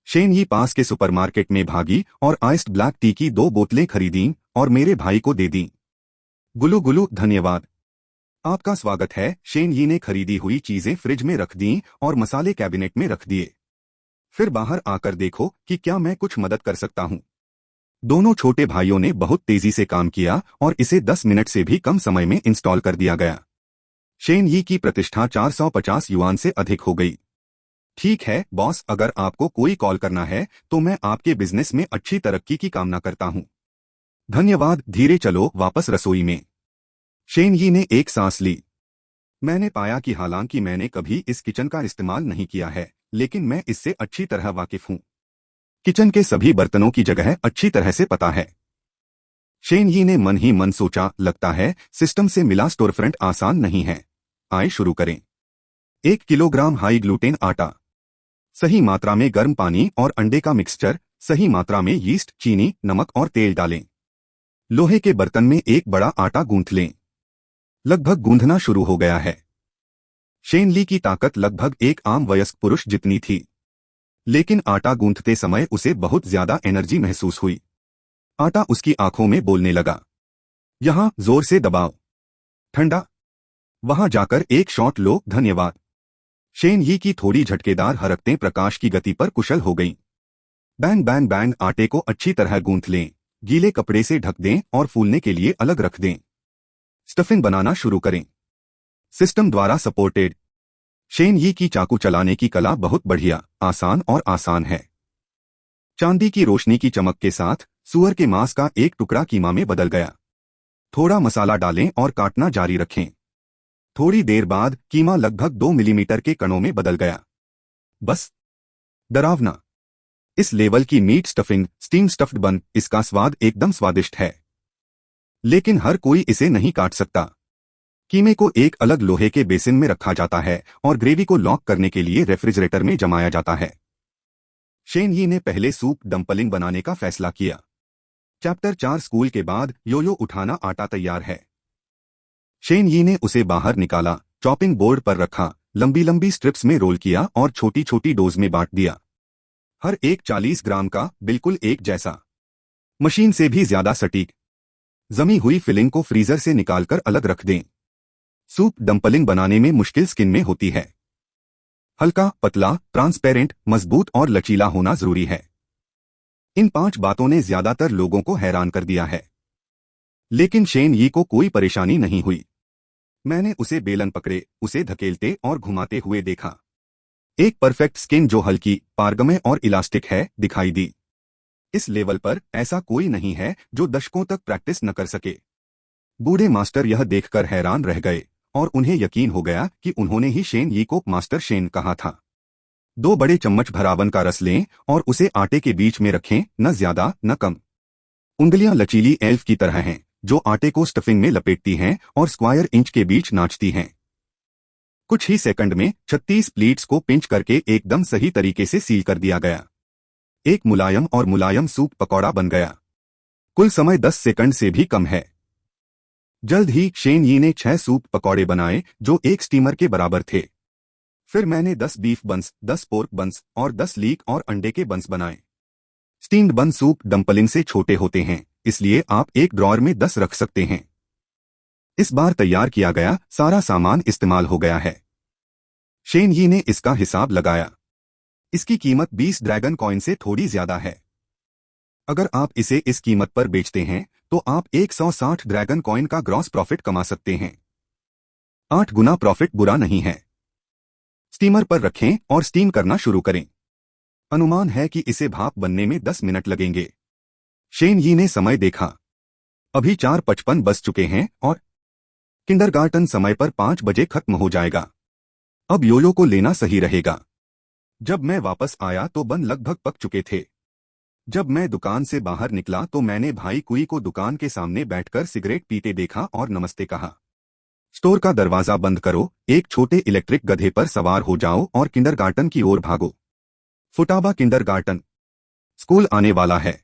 शेन ही पास के सुपरमार्केट में भागी और आइस्ड ब्लैक टी की 2 बोतलें खरीदीं और मेरे भाई को दे दीं। गुलू गुलू धन्यवाद। आपका स्वागत है। शेन यी ने खरीदी हुई चीजें फ्रिज में रख दीं और मसाले कैबिनेट में रख दिए। फिर बाहर आकर देखो कि क्या मैं कुछ मदद कर सकता हूं। दोनों छोटे भाइयों ने बहुत तेजी से काम किया और इसे 10 मिनट से भी कम समय में इंस्टॉल कर दिया गया। शेन यी की प्रतिष्ठा 450 युआन से अधिक हो गई। ठीक है बॉस, अगर आपको कोई कॉल करना है तो मैं आपके बिजनेस में अच्छी तरक्की की कामना करता हूं। धन्यवाद। धीरे चलो वापस रसोई में। शेन यी ने एक सांस ली। मैंने पाया कि हालांकि मैंने कभी इस किचन का इस्तेमाल नहीं किया है, लेकिन मैं इससे अच्छी तरह वाकिफ हूं। किचन के सभी बर्तनों की जगह अच्छी तरह से पता है। शेन यी ने मन ही मन सोचा, लगता है सिस्टम से मिला स्टोरफ्रंट आसान नहीं है। आइए शुरू करें। 1 किलोग्राम हाई ग्लूटेन आटा, सही मात्रा में गर्म पानी और अंडे का मिक्सचर, सही मात्रा में यीस्ट, चीनी, नमक और तेल डालें। लोहे के बर्तन में एक बड़ा आटा गूंथ लें। लगभग गूंधना शुरू हो गया है। शेन ली की ताकत लगभग एक आम वयस्क पुरुष जितनी थी, लेकिन आटा गूंथते समय उसे बहुत ज्यादा एनर्जी महसूस हुई। आटा उसकी आंखों में बोलने लगा, यहां जोर से दबाओ, ठंडा, वहां जाकर एक शॉट लो, धन्यवाद। शेन यी की थोड़ी झटकेदार हरकतें प्रकाश की गति पर कुशल हो गईं। Bang bang bang. आटे को अच्छी तरह गूंथ लें, गीले कपड़े से ढक दें और फूलने के लिए अलग रख दें। स्टफिंग बनाना शुरू करें। सिस्टम द्वारा सपोर्टेड। शेन यी की चाकू चलाने की कला बहुत बढ़िया, आसान और आसान है। चांदी की रोशनी की चमक के साथ सूअर के मांस का एक टुकड़ा कीमा में बदल गया। थोड़ा मसाला डालें और काटना जारी रखें। थोड़ी देर बाद कीमा लगभग 2 मिलीमीटर के कणों में बदल गया। बस डरावना। इस लेवल की मीट स्टफिंग, स्टीम स्टफ्ड बन, इसका स्वाद एकदम स्वादिष्ट है, लेकिन हर कोई इसे नहीं काट सकता। कीमे को एक अलग लोहे के बेसिन में रखा जाता है और ग्रेवी को लॉक करने के लिए रेफ्रिजरेटर में जमाया जाता है। शेन यी ने पहले सूप डम्पलिंग बनाने का फैसला किया। चैप्टर 4 स्कूल के बाद योयो उठाना। आटा तैयार है। शेन यी ने उसे बाहर निकाला, चॉपिंग बोर्ड पर रखा, लंबी लंबी स्ट्रिप्स में रोल किया और छोटी छोटी डोज में बांट दिया। हर एक 40 ग्राम का, बिल्कुल एक जैसा, मशीन से भी ज्यादा सटीक। जमी हुई फिलिंग को फ्रीजर से निकालकर अलग रख दें। सूप डम्पलिंग बनाने में मुश्किल स्किन में होती है। हल्का, पतला, ट्रांसपेरेंट, मजबूत और लचीला होना जरूरी है। इन 5 बातों ने ज्यादातर लोगों को हैरान कर दिया है, लेकिन शेन यी को कोई परेशानी नहीं हुई। मैंने उसे बेलन पकड़े, उसे धकेलते और घुमाते हुए देखा। एक परफेक्ट स्किन जो हल्की, पारगम्य और इलास्टिक है, दिखाई दी। इस लेवल पर ऐसा कोई नहीं है जो दशकों तक प्रैक्टिस न कर सके। बूढ़े मास्टर यह देखकर हैरान रह गए और उन्हें यकीन हो गया कि उन्होंने ही शेन यी को मास्टर शेन कहा था। 2 बड़े चम्मच भरावन का रस लें और उसे आटे के बीच में रखें, न ज्यादा न कम। उंगलियां लचीली एल्फ की तरह हैं, जो आटे को स्टफिंग में लपेटती हैं और स्क्वायर इंच के बीच नाचती हैं। कुछ ही सेकंड में 36 प्लीट्स को पिंच करके एकदम सही तरीके से सील कर दिया गया। एक मुलायम और मुलायम सूप पकौड़ा बन गया। कुल समय 10 सेकंड से भी कम है। जल्द ही शेन यी ने 6 सूप पकौड़े बनाए जो एक स्टीमर के बराबर थे। फिर मैंने 10 बीफ बंस, 10 पोर्क बंस और 10 लीक और अंडे के बंस बनाए। स्टीम्ड बन सूप डम्पलिंग से छोटे होते हैं, इसलिए आप एक ड्रॉअर में 10 रख सकते हैं। इस बार तैयार किया गया सारा सामान इस्तेमाल हो गया है। शेन यी ने इसका हिसाब लगाया। इसकी कीमत 20 ड्रैगन कॉइन से थोड़ी ज्यादा है। अगर आप इसे इस कीमत पर बेचते हैं तो आप 160 ड्रैगन कॉइन का ग्रॉस प्रॉफिट कमा सकते हैं। 8 गुना प्रॉफिट बुरा नहीं है। स्टीमर पर रखें और स्टीम करना शुरू करें। अनुमान है कि इसे भाप बनने में 10 मिनट लगेंगे। शेन यी ने समय देखा। अभी 4:55 बज चुके हैं और किंडरगार्टन समय पर 5 बजे खत्म हो जाएगा। अब योयो को लेना सही रहेगा। जब मैं वापस आया तो बन लगभग पक चुके थे। जब मैं दुकान से बाहर निकला तो मैंने भाई कुई को दुकान के सामने बैठकर सिगरेट पीते देखा और नमस्ते कहा। स्टोर का दरवाजा बंद करो, एक छोटे इलेक्ट्रिक गधे पर सवार हो जाओ और किंडरगार्टन की ओर भागो। फुटाबा किंडरगार्टन। स्कूल आने वाला है।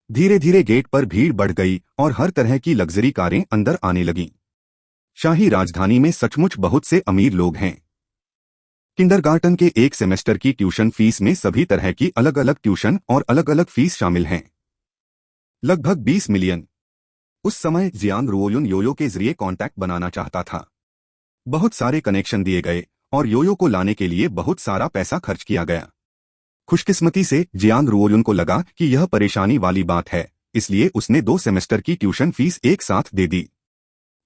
धीरे धीरे गेट पर भीड़ बढ़ गई और हर तरह की लग्जरी कारें अंदर आने लगीं। शाही राजधानी में सचमुच बहुत से अमीर लोग हैं। किंडरगार्टन के एक सेमेस्टर की ट्यूशन फीस में सभी तरह की अलग अलग ट्यूशन और अलग अलग फीस शामिल हैं। लगभग 20 मिलियन। उस समय जियांग रुओयुन योयो के जरिए कॉन्टैक्ट बनाना चाहता था। बहुत सारे कनेक्शन दिए गए और योयो को लाने के लिए बहुत सारा पैसा खर्च किया गया। खुशकिस्मती से जियांग रुओयुन को लगा कि यह परेशानी वाली बात है, इसलिए उसने 2 सेमेस्टर की ट्यूशन फीस एक साथ दे दी।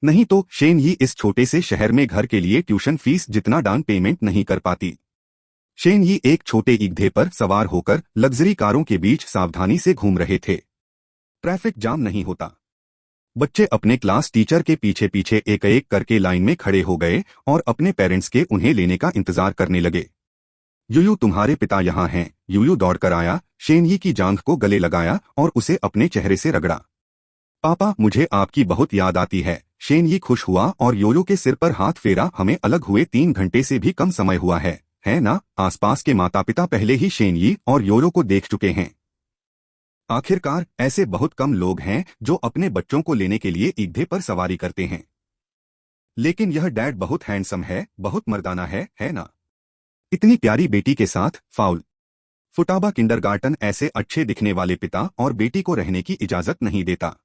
नहीं तो शेन यी इस छोटे से शहर में घर के लिए ट्यूशन फीस जितना डाउन पेमेंट नहीं कर पाती। शेन यी एक छोटे ईगधे पर सवार होकर लग्जरी कारों के बीच सावधानी से घूम रहे थे। ट्रैफिक जाम नहीं होता। बच्चे अपने क्लास टीचर के पीछे पीछे एक एक करके लाइन में खड़े हो गए और अपने पेरेंट्स के उन्हें लेने का इंतजार करने लगे। यूयू, तुम्हारे पिता यहाँ हैं। यूयू दौड़कर आया, शेन यी की जांघ को गले लगाया और उसे अपने चेहरे से रगड़ा। पापा, मुझे आपकी बहुत याद आती है। शेन यी खुश हुआ और योयो के सिर पर हाथ फेरा। हमें अलग हुए 3 घंटे से भी कम समय हुआ है ना? आसपास के माता पिता पहले ही शेन यी और योयो को देख चुके हैं। आखिरकार ऐसे बहुत कम लोग हैं जो अपने बच्चों को लेने के लिए ईगधे पर सवारी करते हैं। लेकिन यह डैड बहुत हैंडसम है, बहुत मर्दाना है ना? इतनी प्यारी बेटी के साथ फाउल। फुटाबा किंडरगार्टन ऐसे अच्छे दिखने वाले पिता और बेटी को रहने की इजाजत नहीं देता।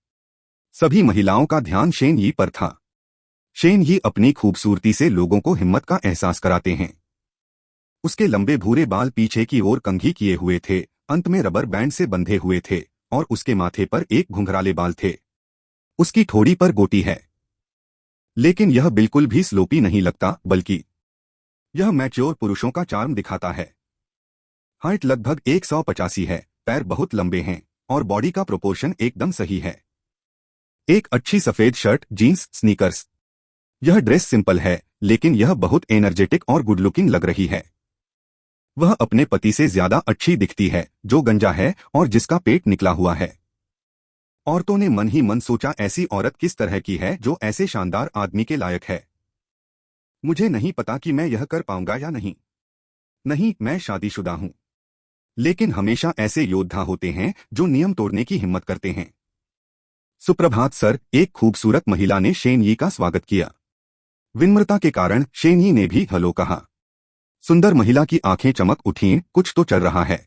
सभी महिलाओं का ध्यान शेन यी पर था। शेन यी अपनी खूबसूरती से लोगों को हिम्मत का एहसास कराते हैं। उसके लंबे भूरे बाल पीछे की ओर कंघी किए हुए थे, अंत में रबर बैंड से बंधे हुए थे और उसके माथे पर एक घुंघराले बाल थे। उसकी ठोड़ी पर गोटी है, लेकिन यह बिल्कुल भी स्लोपी नहीं लगता, बल्कि यह मैच्योर पुरुषों का चार्म दिखाता है। हाइट लगभग 185 है, पैर बहुत लंबे हैं और बॉडी का प्रोपोर्शन एकदम सही है। एक अच्छी सफेद शर्ट, जीन्स, स्नीकर्स। यह ड्रेस सिंपल है, लेकिन यह बहुत एनर्जेटिक और गुड लुकिंग लग रही है। वह अपने पति से ज्यादा अच्छी दिखती है, जो गंजा है और जिसका पेट निकला हुआ है। औरतों ने मन ही मन सोचा, ऐसी औरत किस तरह की है जो ऐसे शानदार आदमी के लायक है। मुझे नहीं पता कि मैं यह कर पाऊंगा या नहीं। नहीं, मैं शादीशुदा हूं। लेकिन हमेशा ऐसे योद्धा होते हैं जो नियम तोड़ने की हिम्मत करते हैं। सुप्रभात सर, एक खूबसूरत महिला ने शेन यी का स्वागत किया। विनम्रता के कारण शेन यी ने भी हेलो कहा। सुंदर महिला की आंखें चमक उठीं, कुछ तो चल रहा है।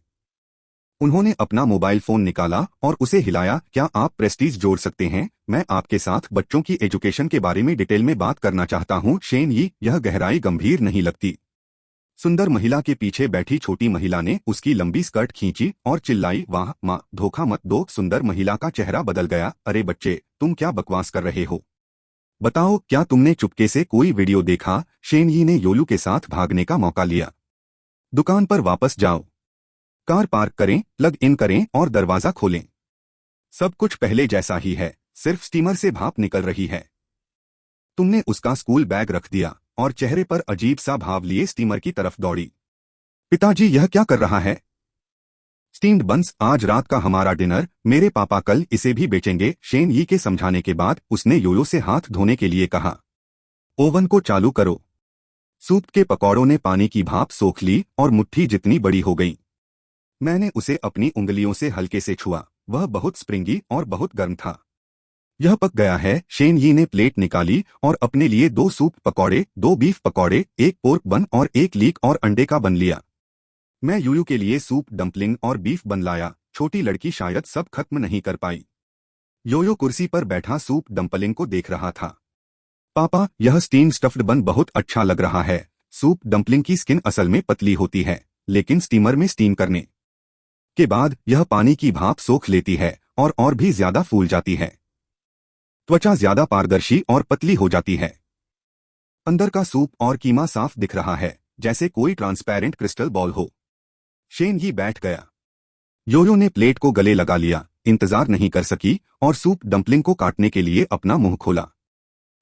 उन्होंने अपना मोबाइल फोन निकाला और उसे हिलाया। क्या आप प्रेस्टीज जोड़ सकते हैं? मैं आपके साथ बच्चों की एजुकेशन के बारे में डिटेल में बात करना चाहता हूं। शेन यी, यह गहराई गंभीर नहीं लगती। सुंदर महिला के पीछे बैठी छोटी महिला ने उसकी लंबी स्कर्ट खींची और चिल्लाई, वाह माँ, धोखा मत दो। सुंदर महिला का चेहरा बदल गया। अरे बच्चे, तुम क्या बकवास कर रहे हो? बताओ, क्या तुमने चुपके से कोई वीडियो देखा? शेन यी ने योयू के साथ भागने का मौका लिया। दुकान पर वापस जाओ, कार पार्क करें, प्लग इन करें और दरवाजा खोलें। सब कुछ पहले जैसा ही है, सिर्फ स्टीमर से भाप निकल रही है। तुमने उसका स्कूल बैग रख दिया और चेहरे पर अजीब सा भाव लिए स्टीमर की तरफ दौड़ी। पिताजी, यह क्या कर रहा है? स्टीम्ड बंस, आज रात का हमारा डिनर। मेरे पापा कल इसे भी बेचेंगे। शेन यी के समझाने के बाद उसने योयो से हाथ धोने के लिए कहा। ओवन को चालू करो। सूप के पकौड़ों ने पानी की भाप सोख ली और मुट्ठी जितनी बड़ी हो गई। मैंने उसे अपनी उंगलियों से हल्के से छुआ। वह बहुत स्प्रिंगी और बहुत गर्म था। यह पक गया है। शेन यी ने प्लेट निकाली और अपने लिए 2 सूप पकौड़े, 2 बीफ पकौड़े, 1 पोर्क बन और 1 लीक और अंडे का बन लिया। मैं यूयू के लिए सूप, डम्पलिंग और बीफ बन लाया। छोटी लड़की शायद सब खत्म नहीं कर पाई। योयो कुर्सी पर बैठा सूप डम्पलिंग को देख रहा था। पापा, यह स्टीम स्टफ्ड बन बहुत अच्छा लग रहा है। सूप डम्पलिंग की स्किन असल में पतली होती है, लेकिन स्टीमर में स्टीम करने के बाद यह पानी की भाप सोख लेती है और भी ज्यादा फूल जाती है। त्वचा ज्यादा पारदर्शी और पतली हो जाती है। अंदर का सूप और कीमा साफ दिख रहा है, जैसे कोई ट्रांसपेरेंट क्रिस्टल बॉल हो। शेन यी बैठ गया। योयो ने प्लेट को गले लगा लिया, इंतजार नहीं कर सकी और सूप डम्पलिंग को काटने के लिए अपना मुंह खोला।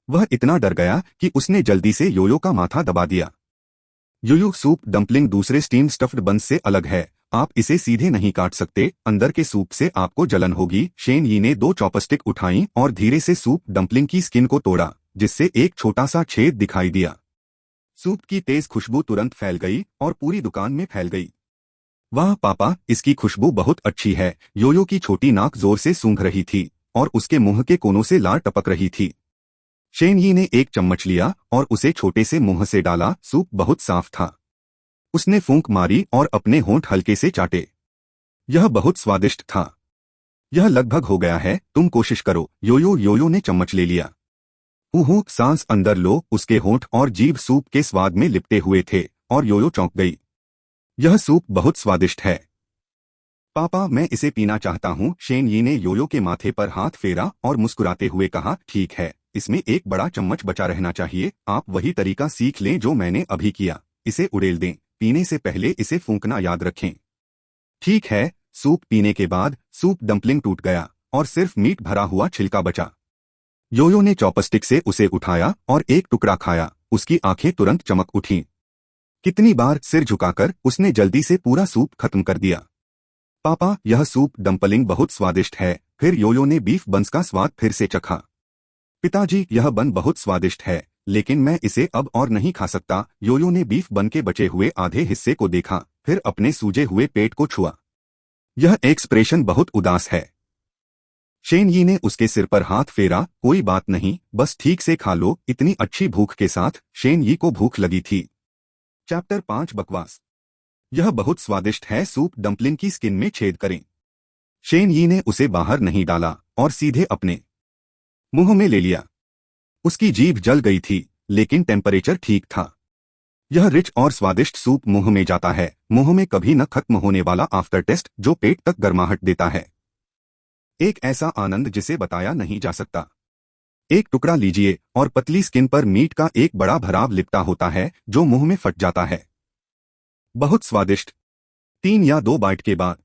वह इतना डर गया कि उसने जल्दी से योयो का माथा दबा दिया। योयो, सूप डम्पलिंग दूसरे स्टीम स्टफ्ड बंस से अलग है। आप इसे सीधे नहीं काट सकते, अंदर के सूप से आपको जलन होगी। शेन यी ने 2 चॉपस्टिक उठाई और धीरे से सूप डंपलिंग की स्किन को तोड़ा, जिससे एक छोटा सा छेद दिखाई दिया। सूप की तेज खुशबू तुरंत फैल गई और पूरी दुकान में फैल गई। वाह पापा, इसकी खुशबू बहुत अच्छी है। योयो की छोटी नाक जोर से सूंघ रही थी और उसके मुंह के कोनों से लार टपक रही थी। शेन यी ने एक चम्मच लिया और उसे छोटे से मुंह से डाला। सूप बहुत साफ था। उसने फूंक मारी और अपने होंठ हल्के से चाटे। यह बहुत स्वादिष्ट था। यह लगभग हो गया है, तुम कोशिश करो। योयो ने चम्मच ले लिया। ऊहू, सांस अंदर लो। उसके होंठ और जीभ सूप के स्वाद में लिपटे हुए थे और योयो चौंक गई। यह सूप बहुत स्वादिष्ट है। पापा, मैं इसे पीना चाहता हूँ। शेन यी ने योयो के माथे पर हाथ फेरा और मुस्कुराते हुए कहा, ठीक है, इसमें एक बड़ा चम्मच बचा रहना चाहिए। आप वही तरीका सीख लें जो मैंने अभी किया। इसे उड़ेल दें। पीने से पहले इसे फूंकना याद रखें। ठीक है। सूप पीने के बाद सूप डंपलिंग टूट गया और सिर्फ मीट भरा हुआ छिलका बचा। योयो ने चॉपस्टिक से उसे उठाया और एक टुकड़ा खाया। उसकी आंखें तुरंत चमक उठीं। कितनी बार सिर झुकाकर उसने जल्दी से पूरा सूप खत्म कर दिया। पापा, यह सूप डंपलिंग बहुत स्वादिष्ट है। फिर योयो ने बीफ बन्स का स्वाद फिर से चखा। पिताजी, यह बन बहुत स्वादिष्ट है, लेकिन मैं इसे अब और नहीं खा सकता। योयो ने बीफ बन के बचे हुए आधे हिस्से को देखा, फिर अपने सूजे हुए पेट को छुआ। यह एक्सप्रेशन बहुत उदास है। शेन यी ने उसके सिर पर हाथ फेरा। कोई बात नहीं, बस ठीक से खा लो। इतनी अच्छी भूख के साथ शेन यी को भूख लगी थी। चैप्टर 5 बकवास। यह बहुत स्वादिष्ट है। सूप डंपलिंग की स्किन में छेद करें। शेन यी ने उसे बाहर नहीं डाला और सीधे अपने मुंह में ले लिया। उसकी जीभ जल गई थी, लेकिन टेम्परेचर ठीक था। यह रिच और स्वादिष्ट सूप मुंह में जाता है, मुंह में कभी न खत्म होने वाला आफ्टर टेस्ट जो पेट तक गर्माहट देता है। एक ऐसा आनंद जिसे बताया नहीं जा सकता। एक टुकड़ा लीजिए और पतली स्किन पर मीट का एक बड़ा भराव लिपटा होता है जो मुंह में फट जाता है। बहुत स्वादिष्ट। 3 या 2 बाइट के बाद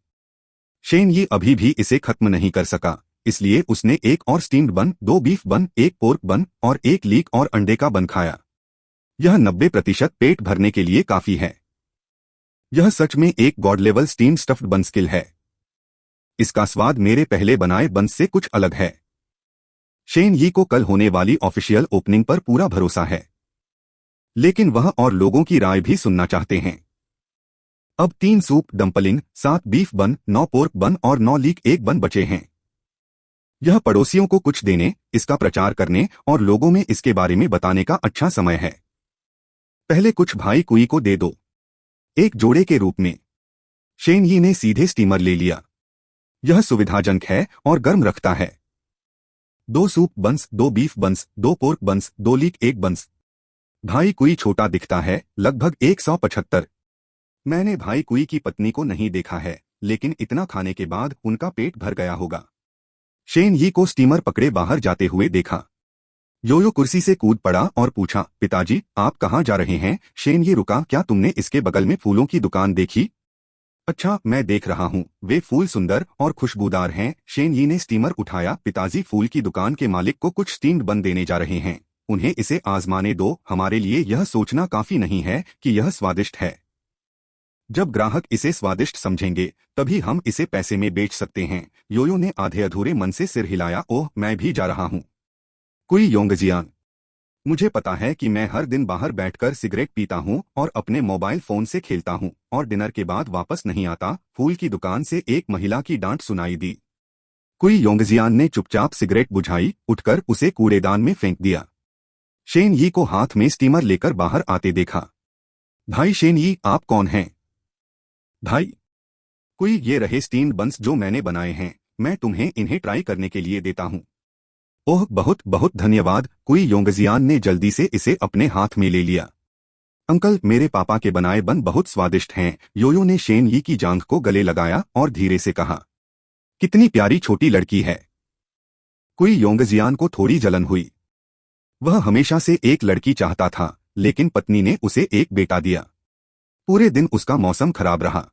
शेन यी अभी भी इसे खत्म नहीं कर सका, इसलिए उसने एक और स्टीम्ड बन, 2 बीफ बन, एक पोर्क बन और एक लीक और अंडे का बन खाया। यह 90% पेट भरने के लिए काफी है। यह सच में एक गॉड लेवल स्टीम्ड स्टफ्ड बन स्किल है। इसका स्वाद मेरे पहले बनाए बंस से कुछ अलग है। शेन यी को कल होने वाली ऑफिशियल ओपनिंग पर पूरा भरोसा है, लेकिन वह और लोगों की राय भी सुनना चाहते हैं। अब 3 सूप डंपलिंग, 7 बीफ बन, 9 पोर्क बन और 9 लीक एक बन बचे हैं। यह पड़ोसियों को कुछ देने, इसका प्रचार करने और लोगों में इसके बारे में बताने का अच्छा समय है। पहले कुछ भाई कुई को दे दो। एक जोड़े के रूप में शेन यी ने सीधे स्टीमर ले लिया। यह सुविधाजनक है और गर्म रखता है। 2 सूप बंस, 2 बीफ बंस, 2 पोर्क बंस, 2 लीक एक बंस। भाई कुई छोटा दिखता है, लगभग 175। मैंने भाई कुई की पत्नी को नहीं देखा है, लेकिन इतना खाने के बाद उनका पेट भर गया होगा। शेन यी को स्टीमर पकड़े बाहर जाते हुए देखा। योयो कुर्सी से कूद पड़ा और पूछा, पिताजी, आप कहाँ जा रहे हैं? शेन यी रुका। क्या तुमने इसके बगल में फूलों की दुकान देखी? अच्छा, मैं देख रहा हूँ। वे फूल सुंदर और खुशबूदार हैं। शेन यी ने स्टीमर उठाया। पिताजी, फूल की दुकान के मालिक को कुछ स्टीम्ड बन देने जा रहे हैं। उन्हें इसे आजमाने दो। हमारे लिए यह सोचना काफी नहीं है कि यह स्वादिष्ट है। जब ग्राहक इसे स्वादिष्ट समझेंगे, तभी हम इसे पैसे में बेच सकते हैं। योयो ने आधे अधूरे मन से सिर हिलाया। ओह, मैं भी जा रहा हूँ। कुई योंगजियान, मुझे पता है कि मैं हर दिन बाहर बैठकर सिगरेट पीता हूँ और अपने मोबाइल फोन से खेलता हूँ और डिनर के बाद वापस नहीं आता। फूल की दुकान से एक महिला की डांट सुनाई दी। कुई योंगजियान ने चुपचाप सिगरेट बुझाई, उठकर उसे कूड़ेदान में फेंक दिया। शेन यी को हाथ में स्टीमर लेकर बाहर आते देखा। भाई शेन यी, आप कौन हैं? भाई कुई, ये रहे स्टीम्ड बंस जो मैंने बनाए हैं। मैं तुम्हें इन्हें ट्राई करने के लिए देता हूँ। ओह, बहुत बहुत धन्यवाद। कुई योंगजियान ने जल्दी से इसे अपने हाथ में ले लिया। अंकल, मेरे पापा के बनाए बन बहुत स्वादिष्ट हैं। योयो ने शेन यी की जांघ को गले लगाया और धीरे से कहा, कितनी प्यारी छोटी लड़की है। कुई योंगजियान को थोड़ी जलन हुई। वह हमेशा से एक लड़की चाहता था, लेकिन पत्नी ने उसे एक बेटा दिया। पूरे दिन उसका मौसम खराब रहा।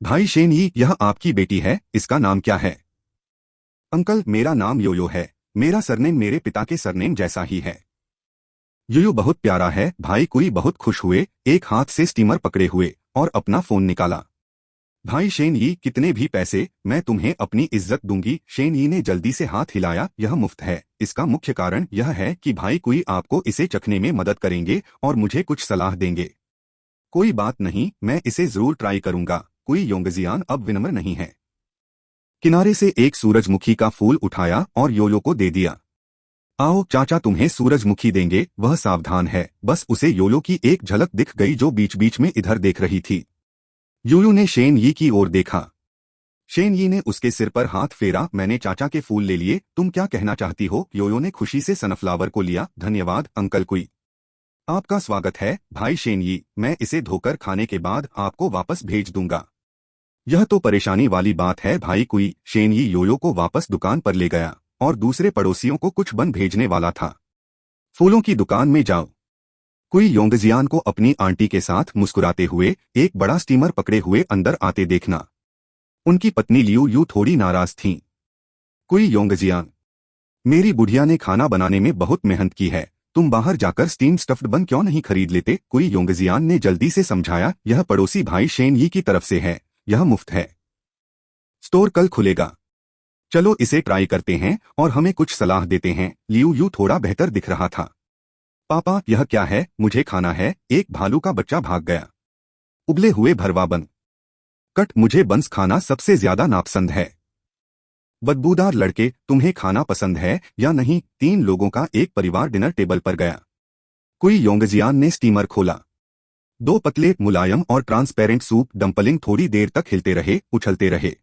भाई शेन यी, यह आपकी बेटी है, इसका नाम क्या है? अंकल, मेरा नाम योयो है। मेरा सरनेम मेरे पिता के सरनेम जैसा ही है। योयो बहुत प्यारा है। भाई कुई बहुत खुश हुए, एक हाथ से स्टीमर पकड़े हुए और अपना फोन निकाला। भाई शेन यी, कितने भी पैसे, मैं तुम्हें अपनी इज्जत दूंगी। शेन यी ने जल्दी से हाथ हिलाया, यह मुफ्त है। इसका मुख्य कारण यह है कि भाई कुई आपको इसे चखने में मदद करेंगे और मुझे कुछ सलाह देंगे। कोई बात नहीं, मैं इसे जरूर ट्राई करूंगा। कुई योंगजियान अब विनम्र नहीं है। किनारे से एक सूरजमुखी का फूल उठाया और योयो को दे दिया। आओ चाचा, तुम्हें सूरजमुखी देंगे। वह सावधान है। बस उसे योयो की एक झलक दिख गई जो बीच बीच में इधर देख रही थी। योयो ने शेन यी की ओर देखा। शेन यी ने उसके सिर पर हाथ फेरा। मैंने चाचा के फूल ले लिए, तुम क्या कहना चाहती हो? योयो ने खुशी से सनफ्लावर को लिया। धन्यवाद अंकल कुई। आपका स्वागत है भाई शेन यी। मैं इसे धोकर खाने के बाद आपको वापस भेज दूंगा। यह तो परेशानी वाली बात है भाई कुई। शेन यी योयो को वापस दुकान पर ले गया और दूसरे पड़ोसियों को कुछ बन भेजने वाला था। फूलों की दुकान में जाओ। कुई योंगजियान को अपनी आंटी के साथ मुस्कुराते हुए एक बड़ा स्टीमर पकड़े हुए अंदर आते देखना। उनकी पत्नी लियू यू थोड़ी नाराज थीं। कुई योंगजियान, मेरी बुढ़िया ने खाना बनाने में बहुत मेहनत की है, तुम बाहर जाकर स्टीम स्टफ्ड बन क्यों नहीं खरीद लेते? कुई योंगजियान ने जल्दी से समझाया, यह पड़ोसी भाई शेन यी की तरफ से है, यह मुफ्त है। स्टोर कल खुलेगा, चलो इसे ट्राई करते हैं और हमें कुछ सलाह देते हैं। लियू यू थोड़ा बेहतर दिख रहा था। पापा यह क्या है? मुझे खाना है। एक भालू का बच्चा भाग गया। उबले हुए भरवा बन कट, मुझे बंस खाना सबसे ज्यादा नापसंद है। बदबूदार लड़के, तुम्हें खाना पसंद है या नहीं? 3 लोगों का एक परिवार डिनर टेबल पर गया। कुई योंगजियान ने स्टीमर खोला। 2 पतले, मुलायम और ट्रांसपेरेंट सूप डंपलिंग थोड़ी देर तक हिलते रहे, उछलते रहे।